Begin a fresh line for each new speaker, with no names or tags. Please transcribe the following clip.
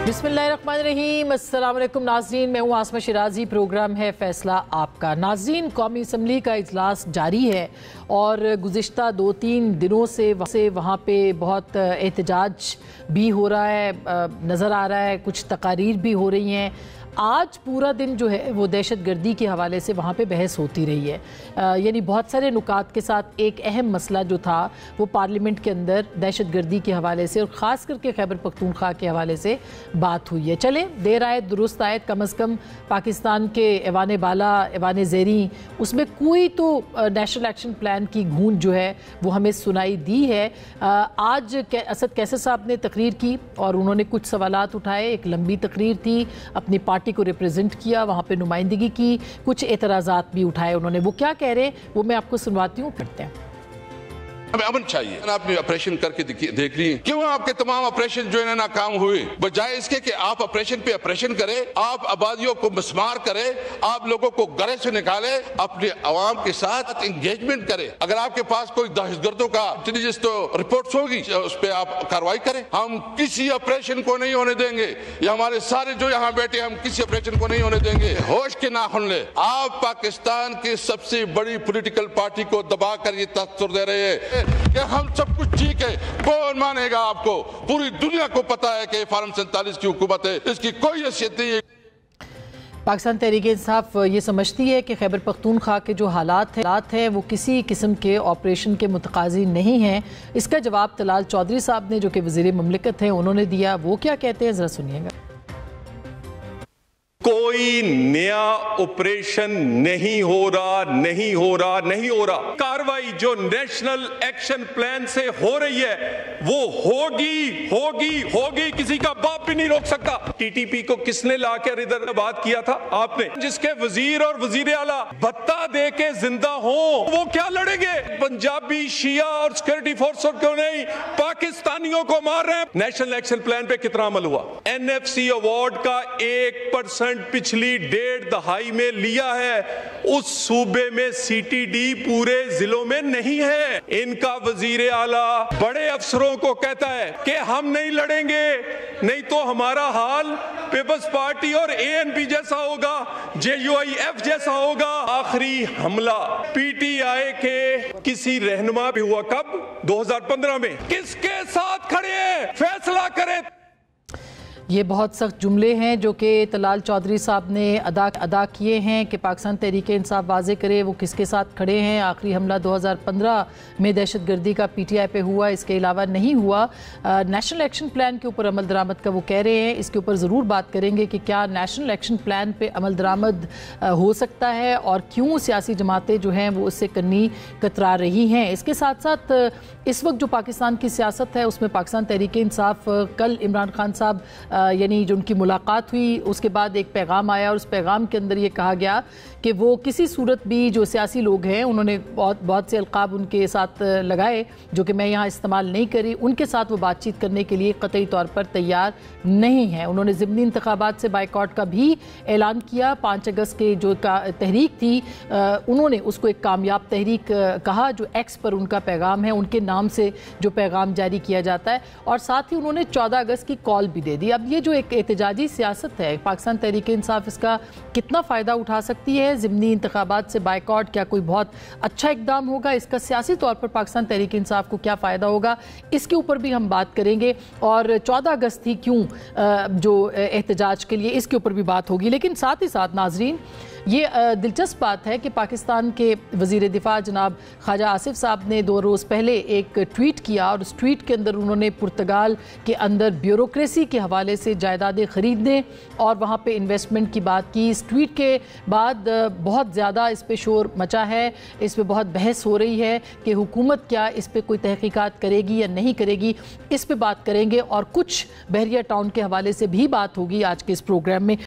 बिस्मिल्लाहिर्रहमानिर्रहीम। अस्सलाम वालेकुम नाज़रीन, मैं हूँ आसमा शिराजी। प्रोग्राम है फैसला आपका। नाज़रीन, कौमी असम्बली का इजलास जारी है और गुज़िश्ता 2-3 दिनों से वहाँ पे बहुत एहतजाज भी हो रहा है, नज़र आ रहा है, कुछ तकारीर भी हो रही हैं। आज पूरा दिन जो है वो दहशत गर्दी के हवाले से वहाँ पे बहस होती रही है, यानी बहुत सारे नुकात के साथ एक अहम मसला जो था वो पार्लियामेंट के अंदर दहशत गर्दी के हवाले से और ख़ास करके खैबर पख्तूनख्वा के हवाले से बात हुई है। चले देर आयत दुरुस्त आयत, कम अज़ कम पाकिस्तान के ऐवान बाला, ऐवान ज़ेरी, उसमें कोई तो नेशनल एक्शन प्लान की गूंज जो है वो हमें सुनाई दी है। आज असद कैसर साहब ने तकरीर की और उन्होंने कुछ सवालात उठाए। एक लंबी तकरीर थी, अपनी पार्टी को रिप्रेजेंट किया, वहाँ पे नुमाइंदगी की, कुछ एतराज़ात भी उठाए उन्होंने। वो क्या कह रहे हैं वो मैं आपको सुनवाती हूँ, करते हैं।
हमें अमन चाहिए। आपने ऑपरेशन करके देख ली, क्यों आपके तमाम ऑपरेशन जो है नाकाम हुए? बजाय इसके कि आप ऑपरेशन पे ऑपरेशन करें, आप आबादियों को मिसमार करें, आप लोगों को घरों से निकालें, अपने अवाम के साथ एंगेजमेंट करें। अगर आपके पास कोई दहशतगर्दों का इंटेलिजेंस तो रिपोर्ट होगी, उस पर आप कार्रवाई करें। हम किसी ऑपरेशन को नहीं होने देंगे। ये हमारे सारे जो यहाँ बैठे, हम किसी ऑपरेशन को नहीं होने देंगे। होश के नाखून ले। आप पाकिस्तान की सबसे बड़ी पॉलिटिकल पार्टी को दबा कर ये तस्वीर दे रहे हैं कि हम सब कुछ ठीक है। कौन मानेगा आपको? पूरी दुनिया को पता है कि फार्म 47 की हुकूमत है, इसकी कोई हैसियत नहीं है।
पाकिस्तान तहरीक इंसाफ ये समझती है कि खैबर पख्तूनख्वा के जो हालात हैं वो किसी किस्म के ऑपरेशन के मुतकाज़ी नहीं हैं। इसका जवाब तलाल चौधरी साहब ने, जो कि वज़ीर ममलिकत हैं, उन्होंने दिया। वो क्या कहते हैं, ज़रा सुनिएगा।
कोई नया ऑपरेशन नहीं हो रहा। कार्रवाई जो नेशनल एक्शन प्लान से हो रही है वो होगी। किसी का बाप भी नहीं रोक सकता। टीटीपी को किसने लाकर इधर बात किया था? आपने। जिसके वजीर और वजीर आला भत्ता दे के जिंदा हो, वो क्या लड़ेंगे? पंजाबी शिया और सिक्योरिटी फोर्स क्यों नहीं पाकिस्तानियों को मार रहे हैं? नेशनल एक्शन प्लान पे कितना अमल हुआ? एनएफसी अवार्ड का 1% पिछली 1.5 दहाई में लिया है। उस सूबे में सीटीडी पूरे जिलों में नहीं है। इनका वजीर आला बड़े अफसरों को कहता है कि हम नहीं लड़ेंगे, नहीं तो हमारा हाल पीपल्स पार्टी और एएनपी जैसा होगा, जेयूआईएफ जैसा होगा। आखिरी हमला पीटीआई के किसी रहनुमा पे हुआ कब? 2015 में। किसके साथ खड़े हैं? फैसला करें।
ये बहुत सख्त जुमले हैं जो कि तलाल चौधरी साहब ने अदा किए हैं कि पाकिस्तान तहरीक इंसाफ वाज़े करे वो किसके साथ खड़े हैं। आखिरी हमला 2015 में दहशत गर्दी का पीटीआई पे हुआ, इसके अलावा नहीं हुआ। नेशनल एक्शन प्लान के ऊपर अमल दरामद का वो कह रहे हैं। इसके ऊपर ज़रूर बात करेंगे कि क्या नेशनल एक्शन प्लान पे अमल दरामद हो सकता है और क्यों सियासी जमातें जो हैं वो उससे कन्नी कतरा रही हैं। इसके साथ साथ इस वक्त जो पाकिस्तान की सियासत है उसमें पाकिस्तान तहरीक इंसाफ, कल इमरान खान साहब यानी जो उनकी मुलाकात हुई उसके बाद एक पैगाम आया और उस पैगाम के अंदर ये कहा गया कि वो किसी सूरत भी जो सियासी लोग हैं, उन्होंने बहुत से अलकाब उनके साथ लगाए जो कि मैं यहाँ इस्तेमाल नहीं करी, उनके साथ वो बातचीत करने के लिए कतई तौर पर तैयार नहीं है। उन्होंने ज़िमनी इंतखाबात से बाइकआउट का भी ऐलान किया। 5 अगस्त के जो तहरीक थी उन्होंने उसको एक कामयाब तहरीक कहा। जो एक्स पर उनका पैगाम है, उनके नाम से जो पैगाम जारी किया जाता है, और साथ ही उन्होंने 14 अगस्त की कॉल भी दे दी। अब ये जो एक एहतजाजी सियासत है, पाकिस्तान तहरीक इंसाफ इसका कितना फ़ायदा उठा सकती है? ज़िमनी इंतखाबात से बाइकआउट क्या कोई बहुत अच्छा इक़दाम होगा? इसका सियासी तौर पर पाकिस्तान तहरीक इंसाफ को क्या फ़ायदा होगा? इसके ऊपर भी हम बात करेंगे। और 14 अगस्त थी क्यों जो एहतजाज के लिए, इसके ऊपर भी बात होगी। लेकिन साथ ही साथ नाजरीन, ये दिलचस्प बात है कि पाकिस्तान के वज़ीर दिफा जनाब ख्वाजा आसिफ साहब ने 2 रोज़ पहले एक ट्वीट किया और उस ट्वीट के अंदर उन्होंने पुर्तगाल के अंदर ब्यूरोक्रेसी के हवाले से जायदादें ख़रीदने और वहाँ पे इन्वेस्टमेंट की बात की। इस ट्वीट के बाद बहुत ज़्यादा इस पे शोर मचा है, इस पे बहुत बहस हो रही है कि हुकूमत क्या इस पे कोई तहकीकात करेगी या नहीं करेगी। इस पे बात करेंगे और कुछ बहरिया टाउन के हवाले से भी बात होगी आज के इस प्रोग्राम में।